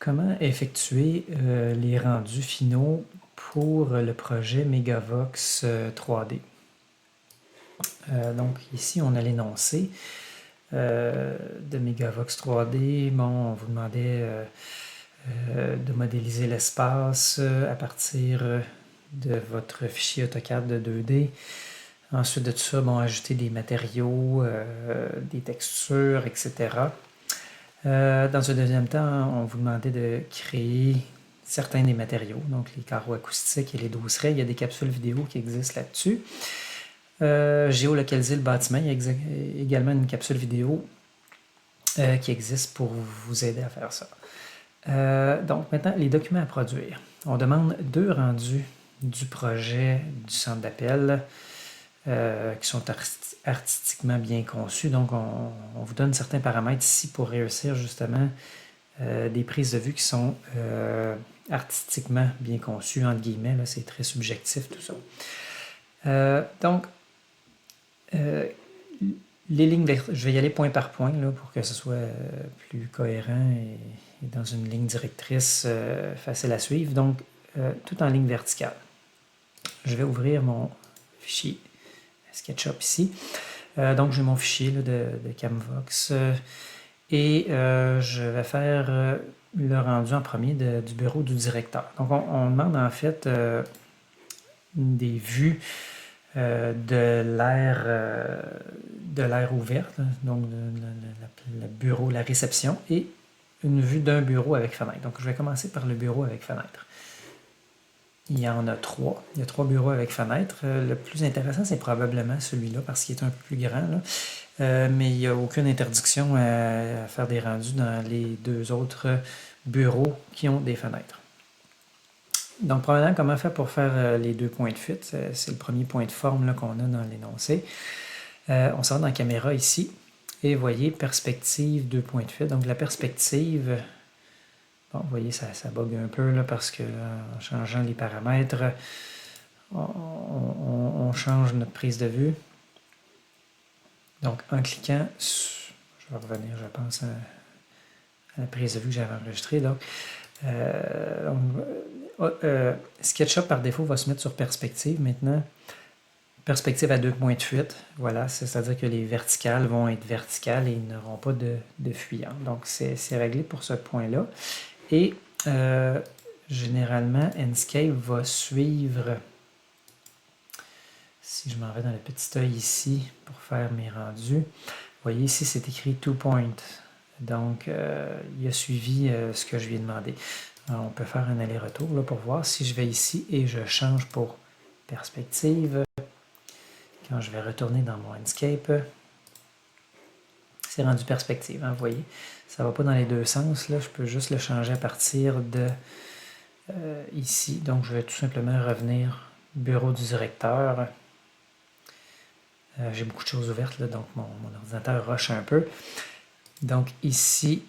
Comment effectuer les rendus finaux pour le projet Megavox 3D. Donc ici, on a l'énoncé de Megavox 3D. Bon, on vous demandait de modéliser l'espace à partir de votre fichier AutoCAD de 2D. Ensuite de tout ça, bon, ajouter des matériaux, des textures, etc. Dans un deuxième temps, on vous demandait de créer certains des matériaux, donc les carreaux acoustiques et les dousserets. Il y a des capsules vidéo qui existent là-dessus. Géolocaliser le bâtiment, il y a également une capsule vidéo qui existe pour vous aider à faire ça. Donc maintenant, les documents à produire. On demande 2 rendus du projet du centre d'appel qui sont artistiquement bien conçus. Donc on vous donne certains paramètres ici pour réussir justement des prises de vue qui sont artistiquement bien conçues, entre guillemets, c'est très subjectif tout ça. Donc, les lignes je vais y aller point par point là, pour que ce soit plus cohérent et dans une ligne directrice facile à suivre. Donc, tout en ligne verticale. Je vais ouvrir mon fichier SketchUp ici. Donc, j'ai mon fichier là, de Camvox et je vais faire le rendu en premier du bureau du directeur. Donc, on demande en fait des vues de l'aire ouverte, donc le bureau, la réception, et une vue d'un bureau avec fenêtre. Donc, je vais commencer par le bureau avec fenêtre. Il y en a 3. Il y a 3 bureaux avec fenêtre. Le plus intéressant, c'est probablement celui-là, parce qu'il est un peu plus grand, là. Mais il n'y a aucune interdiction à faire des rendus dans les 2 autres bureaux qui ont des fenêtres. Donc, premièrement, comment faire pour faire les 2 points de fuite? C'est le premier point de forme qu'on a dans l'énoncé. On s'en va dans caméra ici. Et vous voyez, perspective, 2 points de fuite. Donc, la perspective, bon, vous voyez, ça bug un peu là, parce que en changeant les paramètres, on change notre prise de vue. Donc, en cliquant, je vais revenir, je pense, à la prise de vue que j'avais enregistrée. Donc, SketchUp par défaut va se mettre sur perspective maintenant. Perspective à 2 points de fuite, voilà, c'est-à-dire que les verticales vont être verticales et ils n'auront pas de fuyant. Donc c'est réglé pour ce point-là. Et généralement, Enscape va suivre, si je m'en vais dans le petit œil ici pour faire mes rendus, vous voyez ici c'est écrit 2 points. Donc il a suivi ce que je lui ai demandé. Alors, on peut faire un aller-retour là, pour voir si je vais ici et je change pour perspective. Quand je vais retourner dans mon Enscape, c'est rendu perspective, hein, vous voyez. Ça ne va pas dans les 2 sens, là. Je peux juste le changer à partir de ici. Donc, je vais tout simplement revenir bureau du directeur. J'ai beaucoup de choses ouvertes, là, donc mon ordinateur rush un peu. Donc, ici,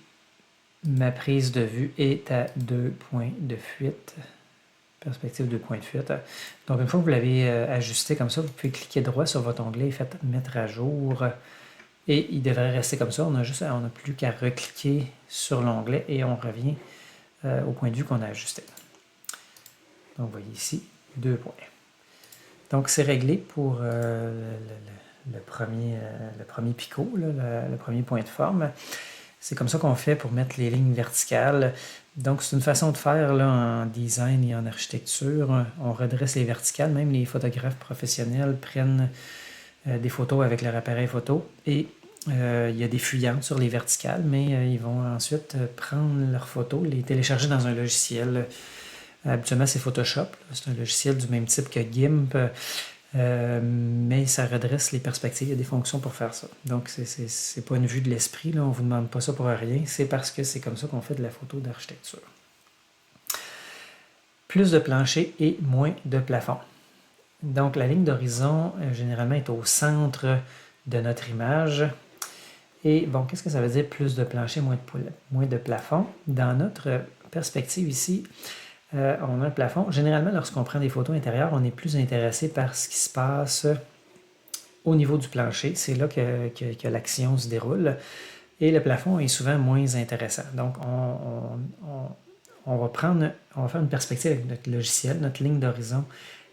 ma prise de vue est à 2 points de fuite. Perspective 2 points de fuite. Donc, une fois que vous l'avez ajusté comme ça, vous pouvez cliquer droit sur votre onglet et faites mettre à jour. Et il devrait rester comme ça. On n'a plus qu'à recliquer sur l'onglet et on revient au point de vue qu'on a ajusté. Donc, vous voyez ici, 2 points. Donc, c'est réglé pour le premier picot, là, le premier point de forme. C'est comme ça qu'on fait pour mettre les lignes verticales. Donc, c'est une façon de faire là, en design et en architecture. On redresse les verticales. Même les photographes professionnels prennent des photos avec leur appareil photo. Et il y a des fuyantes sur les verticales, mais ils vont ensuite prendre leurs photos, les télécharger dans un logiciel. Habituellement, c'est Photoshop. C'est un logiciel du même type que GIMP. Mais ça redresse les perspectives, il y a des fonctions pour faire ça. Donc, c'est pas une vue de l'esprit, on ne vous demande pas ça pour rien, c'est parce que c'est comme ça qu'on fait de la photo d'architecture. Plus de plancher et moins de plafond. Donc, la ligne d'horizon, généralement, est au centre de notre image. Et bon, qu'est-ce que ça veut dire plus de plancher, moins de plafond? Dans notre perspective ici, on a un plafond. Généralement, lorsqu'on prend des photos intérieures, on est plus intéressé par ce qui se passe au niveau du plancher. C'est là que l'action se déroule. et le plafond est souvent moins intéressant. Donc, on va faire une perspective avec notre logiciel. Notre ligne d'horizon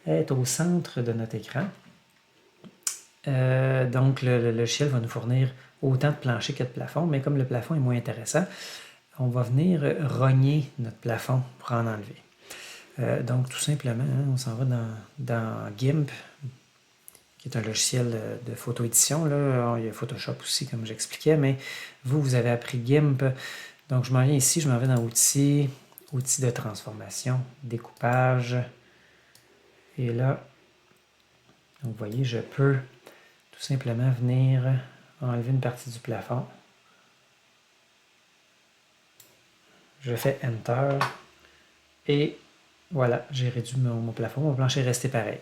est au centre de notre écran. Donc, le logiciel va nous fournir autant de plancher que de plafond, mais comme le plafond est moins intéressant, on va venir rogner notre plafond pour en enlever. Donc, tout simplement, on s'en va dans GIMP, qui est un logiciel de photo-édition. Là. Il y a Photoshop aussi, comme j'expliquais, mais vous avez appris GIMP. Donc, je m'en viens ici, je m'en vais dans Outils, Outils de transformation, Découpage. Et là, vous voyez, je peux tout simplement venir enlever une partie du plafond. Je fais Enter. Et voilà, j'ai réduit mon plafond. Mon plancher est resté pareil.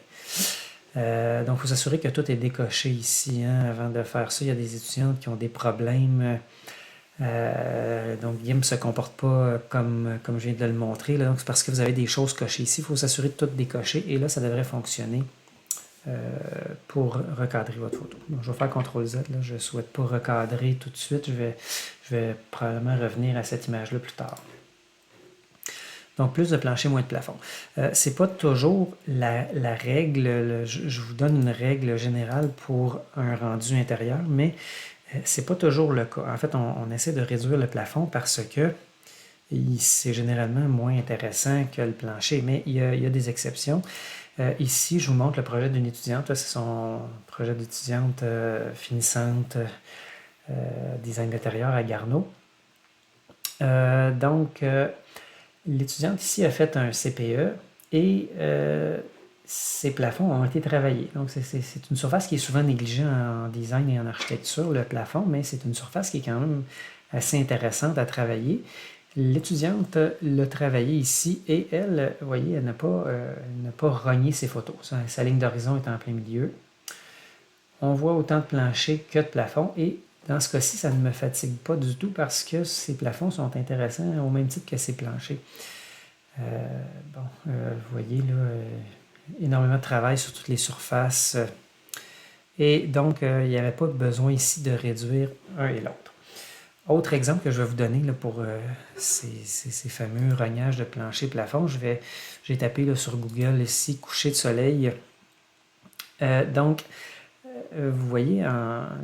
Donc, il faut s'assurer que tout est décoché ici. Avant de faire ça, il y a des étudiantes qui ont des problèmes. Donc, GIMP ne se comporte pas comme je viens de le montrer. Là. Donc, c'est parce que vous avez des choses cochées ici. Il faut s'assurer de tout décocher. Et là, ça devrait fonctionner pour recadrer votre photo. Donc, je vais faire CTRL-Z. Là. Je ne souhaite pas recadrer tout de suite. Je vais probablement revenir à cette image-là plus tard. Donc, plus de plancher, moins de plafond. Ce n'est pas toujours la règle. Je vous donne une règle générale pour un rendu intérieur, mais ce n'est pas toujours le cas. En fait, on essaie de réduire le plafond parce que c'est généralement moins intéressant que le plancher, mais il y a des exceptions. Ici, je vous montre le projet d'une étudiante. C'est son projet d'étudiante finissante design d'intérieur à Garneau. L'étudiante ici a fait un CPE et ses plafonds ont été travaillés. Donc, c'est une surface qui est souvent négligée en design et en architecture, le plafond, mais c'est une surface qui est quand même assez intéressante à travailler. L'étudiante l'a travaillé ici et elle, vous voyez, elle n'a pas rogné ses photos. Sa ligne d'horizon est en plein milieu. On voit autant de plancher que de plafond et dans ce cas-ci, ça ne me fatigue pas du tout parce que ces plafonds sont intéressants au même titre que ces planchers. Vous voyez là, énormément de travail sur toutes les surfaces. Et donc, il n'y avait pas besoin ici de réduire un et l'autre. Autre exemple que je vais vous donner là, pour ces fameux rognages de plancher-plafond, j'ai tapé là, sur Google ici, coucher de soleil. Vous voyez,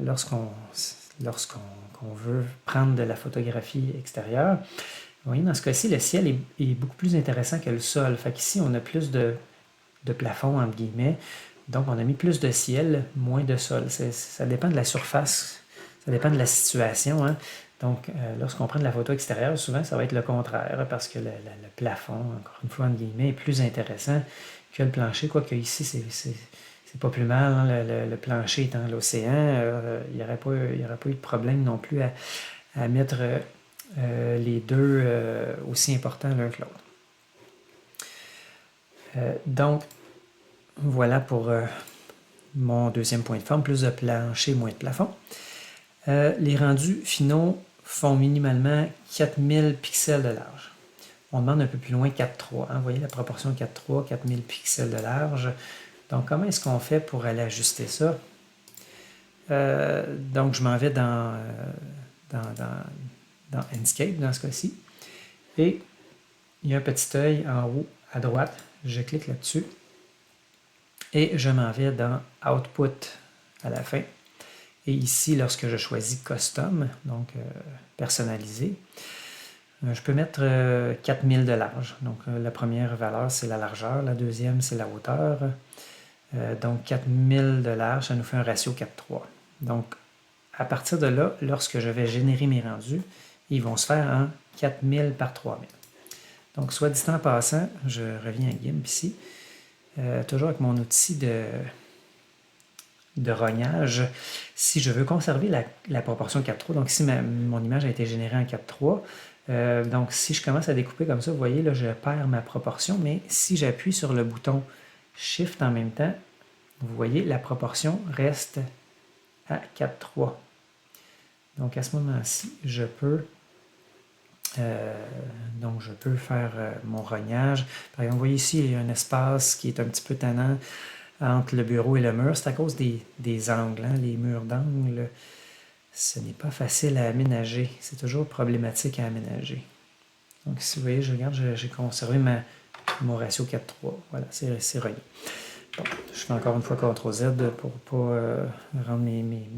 lorsqu'on veut prendre de la photographie extérieure, vous voyez, dans ce cas-ci, le ciel est beaucoup plus intéressant que le sol. Fait qu'ici, on a plus de plafond, entre guillemets. Donc, on a mis plus de ciel, moins de sol. Ça dépend de la surface, ça dépend de la situation. Hein. Donc, lorsqu'on prend de la photo extérieure, souvent, ça va être le contraire parce que le plafond, encore une fois, entre guillemets, est plus intéressant que le plancher. Quoique ici, c'est pas plus mal. Hein. Le plancher étant l'océan, il n'y aurait pas eu de problème non plus à mettre les deux aussi importants l'un que l'autre. Donc, voilà pour mon deuxième point de forme, plus de plancher, moins de plafond. Les rendus finaux font minimalement 4000 pixels de large. On demande un peu plus loin 4.3. Hein? Vous voyez la proportion 4.3, 4000 pixels de large. Donc, comment est-ce qu'on fait pour aller ajuster ça? Donc, je m'en vais dans Enscape, dans ce cas-ci. Et il y a un petit œil en haut à droite. Je clique là-dessus. Et je m'en vais dans Output à la fin. Et ici, lorsque je choisis Custom, donc personnalisé, je peux mettre 4000 de large. Donc, la première valeur, c'est la largeur. La deuxième, c'est la hauteur. Donc, 4000 de large, ça nous fait un ratio 4:3. Donc, à partir de là, lorsque je vais générer mes rendus, ils vont se faire en 4000 par 3000. Donc, soit dit en passant, je reviens à GIMP ici, toujours avec mon outil de rognage. Si je veux conserver la proportion 4:3, donc ici, mon image a été générée en 4:3, donc si je commence à découper comme ça, vous voyez, là, je perds ma proportion, mais si j'appuie sur le bouton Shift en même temps, vous voyez, la proportion reste à 4:3. Donc, à ce moment-ci, je peux faire mon rognage. Par exemple, vous voyez ici, il y a un espace qui est un petit peu tannant entre le bureau et le mur. C'est à cause des angles, hein, les murs d'angle. ce n'est pas facile à aménager. C'est toujours problématique à aménager. Donc, si vous voyez, je regarde, j'ai conservé mon ratio 4:3. Voilà, c'est relié. Bon, je fais encore une fois CTRL-Z pour ne pas rendre mes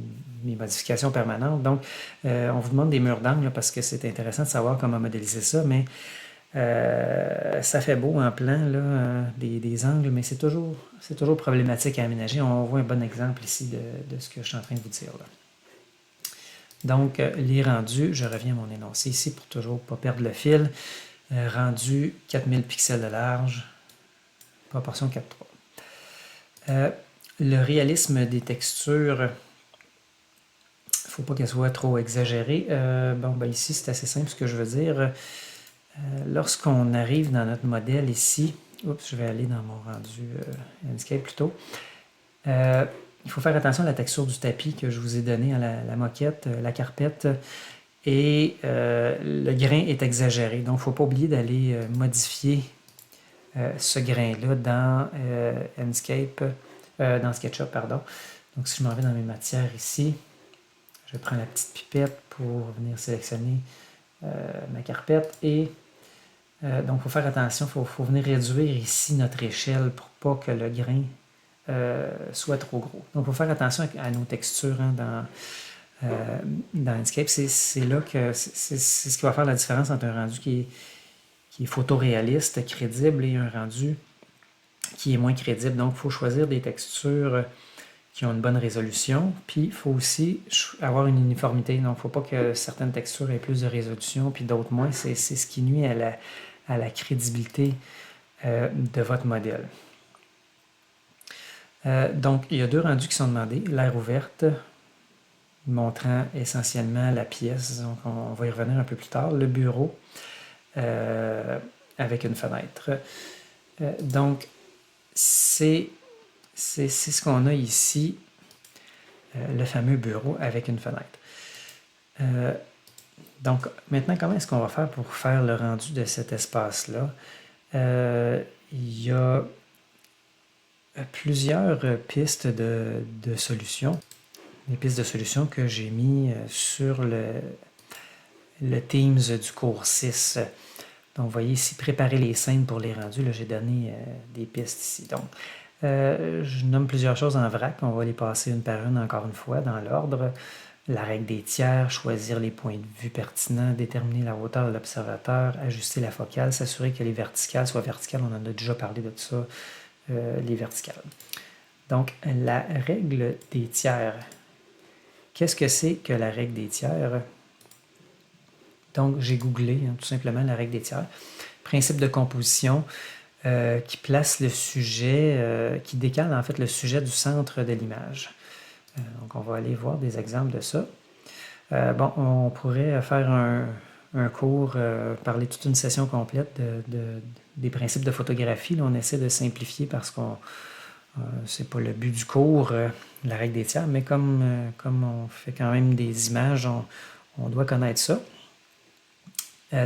modifications permanentes. Donc, on vous demande des murs d'angle parce que c'est intéressant de savoir comment modéliser ça, mais ça fait beau en plan, là, des angles, mais c'est toujours problématique à aménager. On voit un bon exemple ici de ce que je suis en train de vous dire là. Donc, les rendus, je reviens à mon énoncé ici pour toujours pas perdre le fil. Rendu 4000 pixels de large, proportion 4:3. Le réalisme des textures, il ne faut pas qu'elle soit trop exagérée. Ici, c'est assez simple ce que je veux dire. Lorsqu'on arrive dans notre modèle ici, je vais aller dans mon rendu Enscape plutôt. Il faut faire attention à la texture du tapis que je vous ai donné à la moquette, la carpette. Et le grain est exagéré. Donc, il ne faut pas oublier d'aller modifier ce grain-là dans Enscape, dans SketchUp, pardon. Donc, si je m'en vais dans mes matières ici, je prends la petite pipette pour venir sélectionner ma carpette. Et donc, il faut faire attention, il faut venir réduire ici notre échelle pour pas que le grain soit trop gros. Donc, il faut faire attention à nos textures dans Enscape. C'est là que c'est ce qui va faire la différence entre un rendu qui est photoréaliste, crédible, et un rendu qui est moins crédible. Donc, il faut choisir des textures qui ont une bonne résolution. Puis, il faut aussi avoir une uniformité. Donc, il ne faut pas que certaines textures aient plus de résolution, puis d'autres moins. C'est ce qui nuit à la crédibilité de votre modèle. Donc, il y a deux rendus qui sont demandés. L'aire ouverte, montrant essentiellement la pièce. Donc, on va y revenir un peu plus tard. Le bureau, avec une fenêtre. Donc, c'est ce qu'on a ici, le fameux bureau avec une fenêtre. Donc, maintenant, comment est-ce qu'on va faire pour faire le rendu de cet espace-là? Il y a plusieurs pistes de solutions. Des pistes de solutions que j'ai mis sur le Teams du cours 6. Donc, vous voyez ici, préparer les scènes pour les rendus. Là, j'ai donné des pistes ici. Donc, je nomme plusieurs choses en vrac. On va les passer une par une, encore une fois, dans l'ordre. La règle des tiers, choisir les points de vue pertinents, déterminer la hauteur de l'observateur, ajuster la focale, s'assurer que les verticales soient verticales. On en a déjà parlé de ça, les verticales. Donc, la règle des tiers. Qu'est-ce que c'est que la règle des tiers? Donc, j'ai googlé tout simplement la règle des tiers. Principe de composition qui place le sujet, qui décale en fait le sujet du centre de l'image. Donc, on va aller voir des exemples de ça. On pourrait faire un cours, parler toute une session complète des principes de photographie. Là, on essaie de simplifier parce qu'on c'est pas le but du cours, la règle des tiers, mais comme on fait quand même des images, on doit connaître ça.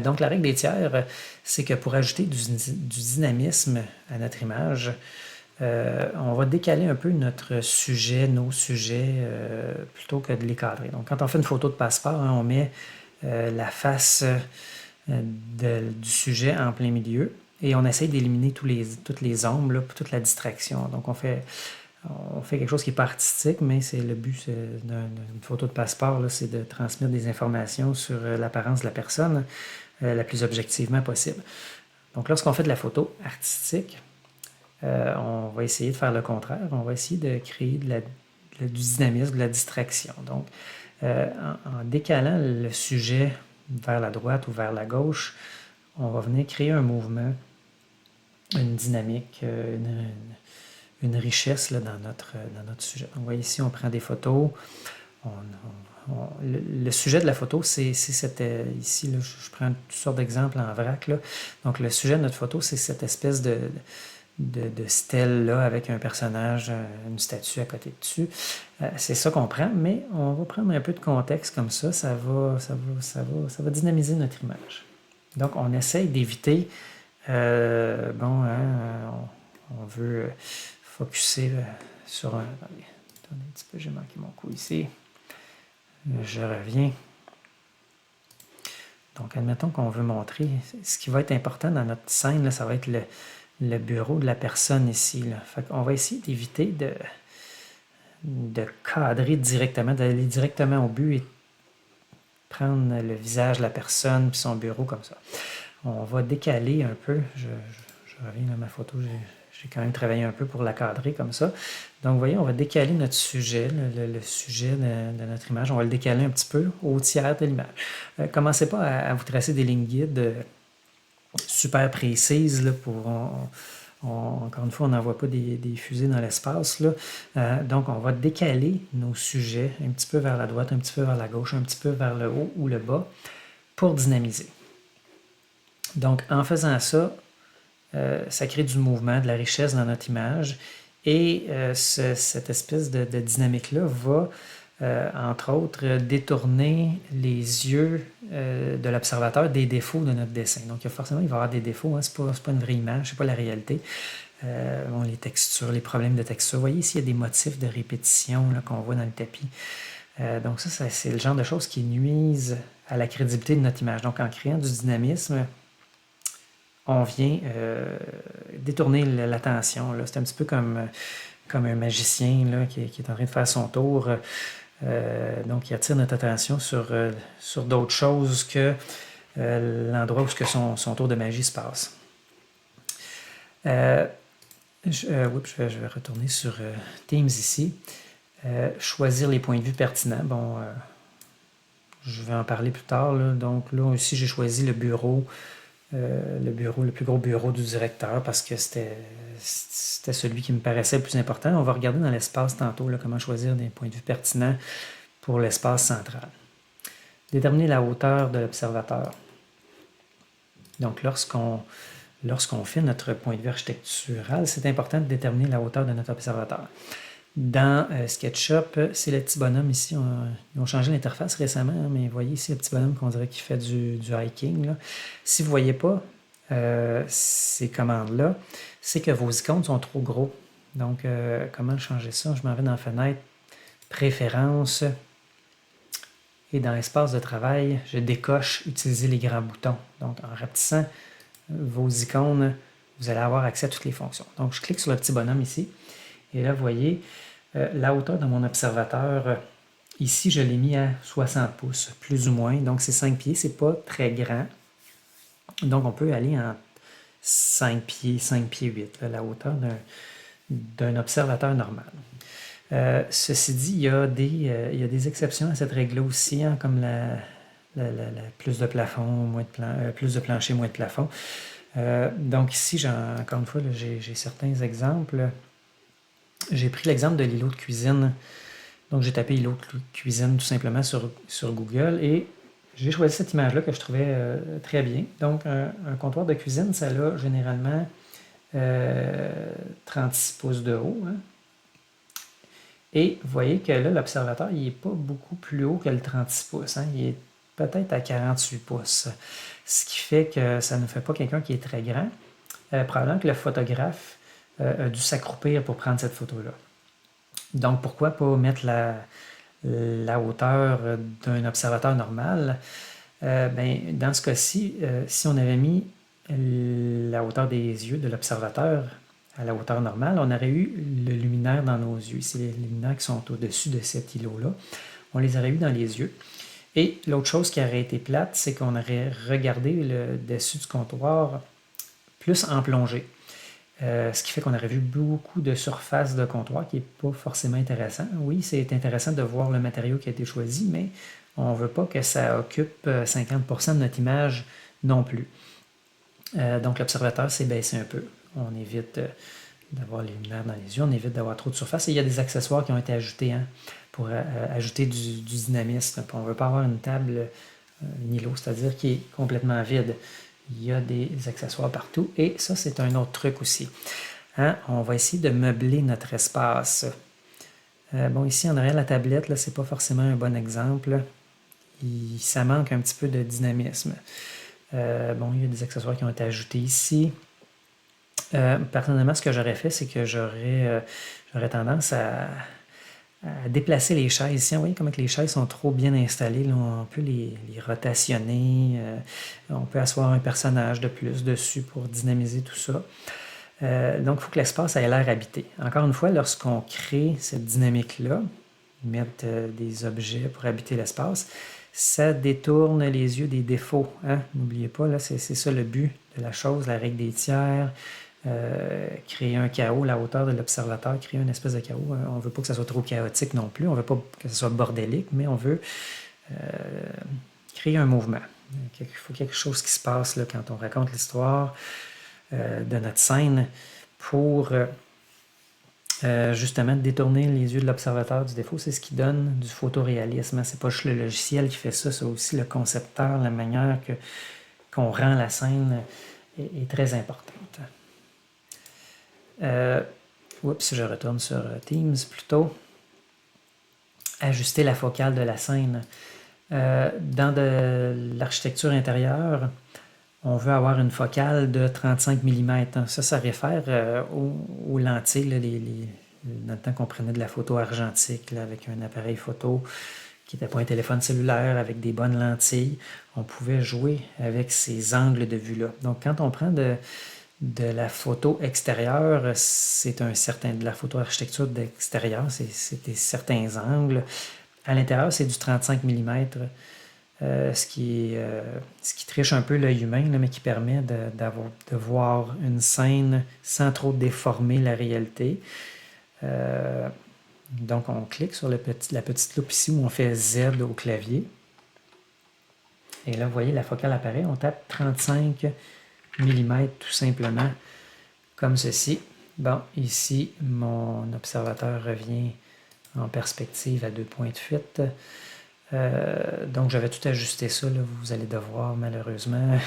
Donc, la règle des tiers, c'est que pour ajouter du dynamisme à notre image, on va décaler un peu notre sujet, nos sujets, plutôt que de les cadrer. Donc, quand on fait une photo de passeport, on met la face du sujet en plein milieu et on essaye d'éliminer toutes les ombres, là, toute la distraction. Donc, on fait quelque chose qui n'est pas artistique, mais c'est le but d'une photo de passeport, c'est de transmettre des informations sur l'apparence de la personne la plus objectivement possible. Donc, lorsqu'on fait de la photo artistique, on va essayer de faire le contraire. On va essayer de créer du dynamisme, de la distraction. Donc, en décalant le sujet vers la droite ou vers la gauche, on va venir créer un mouvement, une dynamique, une richesse là, dans notre sujet. Donc, vous voyez ici, on prend des photos. Le sujet de la photo, c'est cette... ici, là, je prends toutes sortes d'exemples en vrac. Là. Donc, le sujet de notre photo, c'est cette espèce de stèle là, avec un personnage, une statue à côté dessus. C'est ça qu'on prend, mais on va prendre un peu de contexte comme ça. Ça va dynamiser notre image. Donc, on essaye d'éviter... on veut focusser sur un... Attendez un petit peu, j'ai manqué mon coup ici. Je reviens. Donc, admettons qu'on veut montrer, ce qui va être important dans notre scène, là, ça va être le bureau de la personne ici. Là. Fait qu'on va essayer d'éviter de cadrer directement, d'aller directement au but et prendre le visage de la personne puis son bureau comme ça. On va décaler un peu. Je reviens à ma photo. J'ai quand même travaillé un peu pour la cadrer comme ça. Donc, vous voyez, on va décaler notre sujet, le sujet de notre image. On va le décaler un petit peu au tiers de l'image. Commencez pas à vous tracer des lignes guides super précises là, pour... encore une fois, on n'envoie pas des fusées dans l'espace. Donc, on va décaler nos sujets un petit peu vers la droite, un petit peu vers la gauche, un petit peu vers le haut ou le bas pour dynamiser. Donc, en faisant ça, ça crée du mouvement, de la richesse dans notre image. Et cette espèce de dynamique-là va, entre autres, détourner les yeux de l'observateur des défauts de notre dessin. Donc, forcément, il va y avoir des défauts. Hein, ce n'est pas une vraie image, ce n'est pas la réalité. Bon, les textures, les problèmes de texture. Vous voyez ici, il y a des motifs de répétition qu'on voit dans le tapis. Donc, ça c'est le genre de choses qui nuisent à la crédibilité de notre image. Donc, en créant du dynamisme, on vient détourner l'attention. C'est un petit peu comme un magicien là, qui est en train de faire son tour. Donc, il attire notre attention sur d'autres choses que l'endroit où son tour de magie se passe. Je vais retourner sur Teams ici. Choisir les points de vue pertinents. Bon, je vais en parler plus tard. Là. Donc, là aussi, j'ai choisi le bureau. Le plus gros bureau du directeur parce que c'était celui qui me paraissait le plus important. On va regarder dans l'espace tantôt là, comment choisir des points de vue pertinents pour l'espace central. Déterminer la hauteur de l'observateur. Donc, lorsqu'on fait notre point de vue architectural, c'est important de déterminer la hauteur de notre observateur. Dans SketchUp, c'est le petit bonhomme ici. Ils ont changé l'interface récemment, hein, mais vous voyez ici le petit bonhomme qu'on dirait qu'il fait du hiking. Là. Si vous ne voyez pas ces commandes-là, c'est que vos icônes sont trop gros. Donc, comment changer ça? Je m'en vais dans la fenêtre, préférences, et dans l'espace de travail, je décoche utiliser les grands boutons. Donc, en rapetissant vos icônes, vous allez avoir accès à toutes les fonctions. Donc, je clique sur le petit bonhomme ici. Et là, vous voyez, la hauteur de mon observateur, ici, je l'ai mis à 60 pouces, plus ou moins. Donc, c'est 5 pieds, c'est pas très grand. Donc, on peut aller en 5 pieds 8, là, la hauteur d'un observateur normal. Ceci dit, il y a des exceptions à cette règle-là aussi, hein, comme plus de plafond, plus de plancher, moins de plafond. Donc ici, encore une fois, j'ai certains exemples. J'ai pris l'exemple de l'îlot de cuisine. Donc, j'ai tapé îlot de cuisine tout simplement sur Google et j'ai choisi cette image-là que je trouvais très bien. Donc, un comptoir de cuisine, ça a généralement 36 pouces de haut. Hein. Et vous voyez que là, l'observateur, il n'est pas beaucoup plus haut que le 36 pouces. Hein. Il est peut-être à 48 pouces. Ce qui fait que ça ne fait pas quelqu'un qui est très grand. Probablement que le photographe a dû s'accroupir pour prendre cette photo-là. Donc, pourquoi pas mettre la hauteur d'un observateur normal? Dans ce cas-ci, si on avait mis la hauteur des yeux de l'observateur à la hauteur normale, on aurait eu le luminaire dans nos yeux. C'est les luminaires qui sont au-dessus de cet îlot-là. On les aurait eu dans les yeux. Et l'autre chose qui aurait été plate, c'est qu'on aurait regardé le dessus du comptoir plus en plongée. Ce qui fait qu'on aurait vu beaucoup de surface de comptoir qui n'est pas forcément intéressant. Oui, c'est intéressant de voir le matériau qui a été choisi, mais on ne veut pas que ça occupe 50% de notre image non plus. Donc l'observateur s'est baissé un peu. On évite d'avoir les lumières dans les yeux, on évite d'avoir trop de surface. Et il y a des accessoires qui ont été ajoutés pour ajouter du dynamisme. On ne veut pas avoir une table, un îlot, c'est-à-dire qui est complètement vide. Il y a des accessoires partout. Et ça, c'est un autre truc aussi. Hein? On va essayer de meubler notre espace. Bon, ici, en arrière, la tablette, là, c'est pas forcément un bon exemple. Ça manque un petit peu de dynamisme. Bon, il y a des accessoires qui ont été ajoutés ici. Personnellement, ce que j'aurais fait, c'est que j'aurais tendance à déplacer les chaises. Ici, vous voyez comment les chaises sont trop bien installées. Là, on peut les rotationner. On peut asseoir un personnage de plus dessus pour dynamiser tout ça. Donc, il faut que l'espace ait l'air habité. Encore une fois, lorsqu'on crée cette dynamique-là, mettre des objets pour habiter l'espace, ça détourne les yeux des défauts. Hein? N'oubliez pas, là, c'est ça le but de la chose, la règle des tiers. Créer un chaos, la hauteur de l'observateur, créer une espèce de chaos. On ne veut pas que ça soit trop chaotique non plus, on ne veut pas que ce soit bordélique, mais on veut créer un mouvement. Il faut quelque chose qui se passe là, quand on raconte l'histoire de notre scène pour justement détourner les yeux de l'observateur du défaut. C'est ce qui donne du photoréalisme. C'est pas juste le logiciel qui fait ça, c'est aussi le concepteur, la manière qu'on rend la scène est très importante. Oups, je retourne sur Teams plutôt. Ajuster la focale de la scène. Dans de l'architecture intérieure, on veut avoir une focale de 35 mm. Ça réfère aux lentilles, là, dans le temps qu'on prenait de la photo argentique là, avec un appareil photo qui n'était pas un téléphone cellulaire, avec des bonnes lentilles. On pouvait jouer avec ces angles de vue-là. Donc, quand on prend de la photo extérieure, c'est de la photo architecture d'extérieur, c'est des certains angles. À l'intérieur, c'est du 35 mm, ce qui triche un peu l'œil humain, là, mais qui permet de voir une scène sans trop déformer la réalité. Donc, on clique sur la petite loupe ici où on fait Z au clavier. Et là, vous voyez, la focale apparaît. On tape 35 mm tout simplement, comme ceci. Bon, ici, mon observateur revient en perspective à 2 points de fuite. Donc, j'avais tout ajusté ça. Là. Vous allez devoir, malheureusement,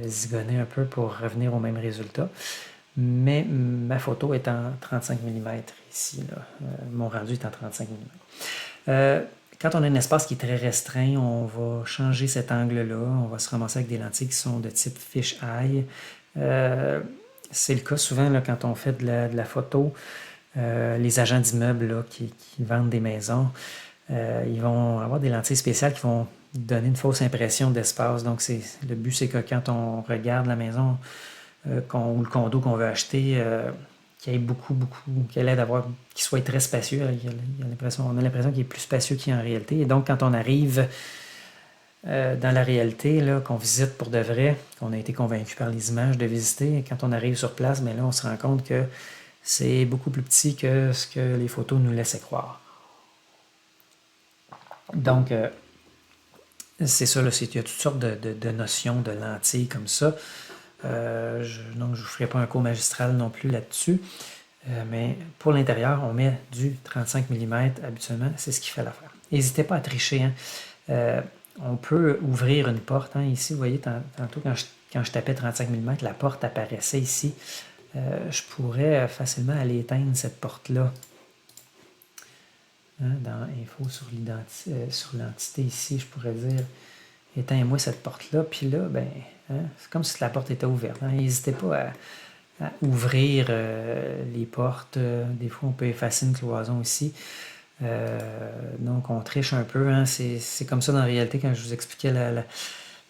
zigonner un peu pour revenir au même résultat. Mais ma photo est en 35 mm ici. Là. Mon rendu est en 35 mm. Quand on a un espace qui est très restreint, on va changer cet angle-là. On va se ramasser avec des lentilles qui sont de type fisheye. C'est le cas souvent là, quand on fait de la photo. Les agents d'immeubles qui vendent des maisons, ils vont avoir des lentilles spéciales qui vont donner une fausse impression d'espace. Donc, le but, c'est que quand on regarde la maison ou le condo qu'on veut acheter, qu'il y ait qu'il ait qu'il soit très spacieux. On a l'impression qu'il est plus spacieux qu'il est en réalité. Et donc, quand on arrive dans la réalité, là, qu'on visite pour de vrai, qu'on a été convaincu par les images de visiter, et quand on arrive sur place, mais là, on se rend compte que c'est beaucoup plus petit que ce que les photos nous laissaient croire. Donc, c'est ça, là, il y a toutes sortes de notions de lentilles comme ça. Donc, je ne vous ferai pas un cours magistral non plus là-dessus. Mais pour l'intérieur, on met du 35 mm habituellement. C'est ce qui fait l'affaire. N'hésitez pas à tricher. Hein. On peut ouvrir une porte. Hein. Ici, vous voyez, tantôt, quand je tapais 35 mm, la porte apparaissait ici. Je pourrais facilement aller éteindre cette porte-là. Hein, dans Info sur l'entité ici, je pourrais dire éteins-moi cette porte-là. Puis là, c'est comme si la porte était ouverte. Hein. N'hésitez pas à ouvrir les portes. Des fois, on peut effacer une cloison aussi. Donc, on triche un peu. Hein. C'est comme ça dans la réalité quand je vous expliquais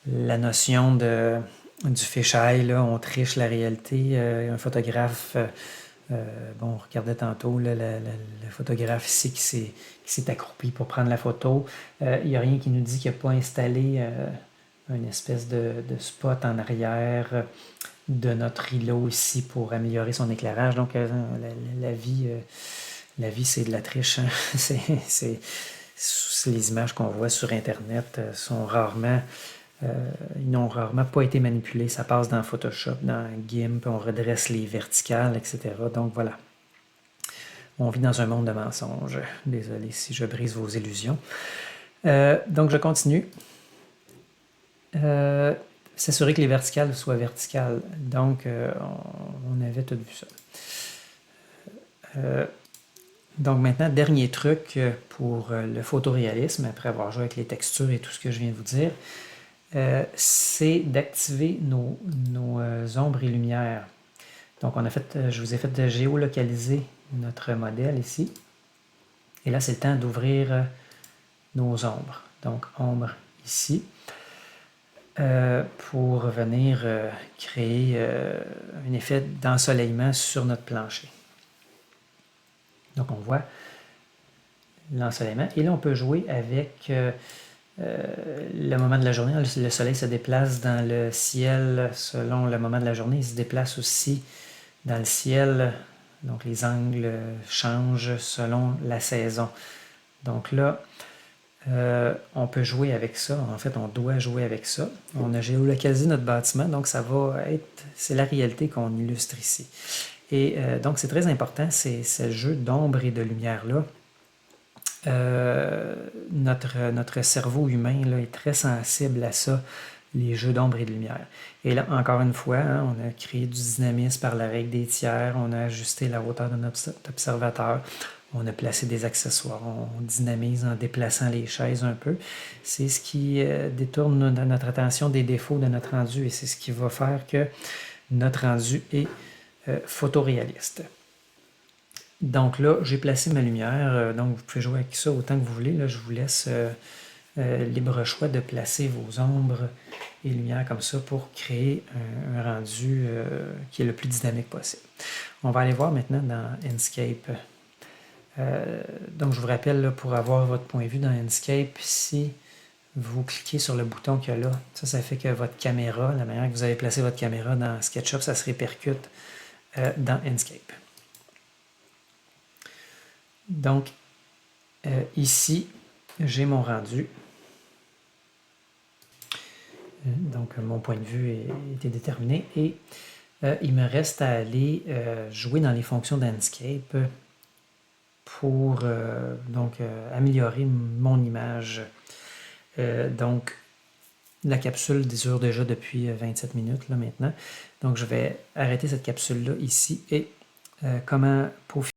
la notion du fisheye, là, on triche la réalité. Un photographe, on regardait tantôt là, le photographe ici qui s'est accroupi pour prendre la photo. Il n'y a rien qui nous dit qu'il n'a pas installé une espèce de spot en arrière de notre îlot ici pour améliorer son éclairage. Donc, la vie, c'est de la triche. Hein? Les images qu'on voit sur Internet ils n'ont rarement pas été manipulés. Ça passe dans Photoshop, dans GIMP, on redresse les verticales, etc. Donc voilà. On vit dans un monde de mensonges. Désolé si je brise vos illusions. Donc je continue. S'assurer que les verticales soient verticales. Donc on avait tout vu ça. Donc maintenant, dernier truc pour le photoréalisme, après avoir joué avec les textures et tout ce que je viens de vous dire, c'est d'activer nos ombres et lumières. Donc, je vous ai fait géolocaliser notre modèle ici. Et là, c'est le temps d'ouvrir nos ombres. Donc, ombre ici, pour venir créer un effet d'ensoleillement sur notre plancher. Donc, on voit l'ensoleillement. Et là, on peut jouer avec le moment de la journée. Le soleil se déplace dans le ciel selon le moment de la journée. Il se déplace aussi dans le ciel. Donc, les angles changent selon la saison. Donc là, on peut jouer avec ça. En fait, on doit jouer avec ça. On a géolocalisé notre bâtiment, donc ça va être... C'est la réalité qu'on illustre ici. Et donc, c'est très important, c'est ce jeu d'ombre et de lumière-là. Notre cerveau humain là, est très sensible à ça, les jeux d'ombre et de lumière. Et là, encore une fois, hein, on a créé du dynamisme par la règle des tiers, on a ajusté la hauteur de notre observateur, on a placé des accessoires, on dynamise en déplaçant les chaises un peu. C'est ce qui détourne notre attention des défauts de notre rendu et c'est ce qui va faire que notre rendu est photoréaliste. Donc là, j'ai placé ma lumière, donc vous pouvez jouer avec ça autant que vous voulez. Là, je vous laisse libre choix de placer vos ombres et lumières comme ça pour créer un rendu qui est le plus dynamique possible. On va aller voir maintenant dans Enscape. Donc je vous rappelle, là, pour avoir votre point de vue dans Enscape, si vous cliquez sur le bouton qu'il y a là, ça fait que votre caméra, la manière que vous avez placé votre caméra dans SketchUp, ça se répercute dans Enscape. Donc, ici, j'ai mon rendu. Donc, mon point de vue a été déterminé et il me reste à aller jouer dans les fonctions d'Enscape pour améliorer mon image. Donc, la capsule dure déjà depuis 27 minutes là, maintenant. Donc, je vais arrêter cette capsule-là ici et comment peaufiner